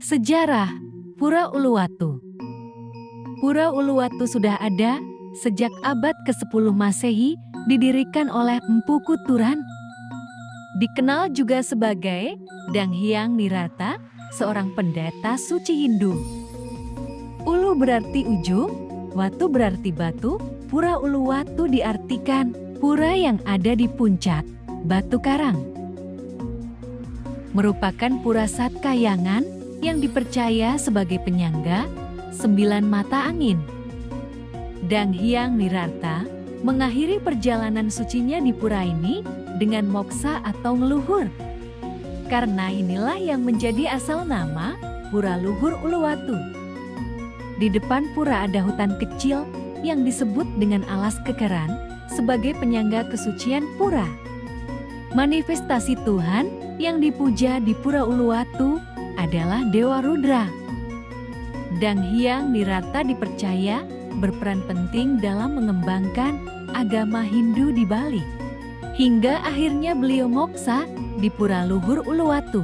Sejarah Pura Uluwatu. Pura Uluwatu sudah ada sejak abad ke-10 Masehi, didirikan oleh Empu Kuturan. Dikenal juga sebagai Dang Hyang Nirata, seorang pendeta suci Hindu. Ulu berarti ujung, watu berarti batu. Pura Uluwatu diartikan pura yang ada di puncak batu karang. Merupakan pura Satkhayangan yang dipercaya sebagai penyangga 9 mata angin. Dang Hyang Nirata mengakhiri perjalanan sucinya di pura ini dengan moksa atau ngeluhur. Karena inilah yang menjadi asal nama Pura Luhur Uluwatu. Di depan pura ada hutan kecil yang disebut dengan alas kekeran sebagai penyangga kesucian pura. Manifestasi Tuhan yang dipuja di Pura Uluwatu adalah Dewa Rudra. Dang Hyang Nirata dipercaya berperan penting dalam mengembangkan agama Hindu di Bali. Hingga akhirnya beliau moksa di Pura Luhur Uluwatu.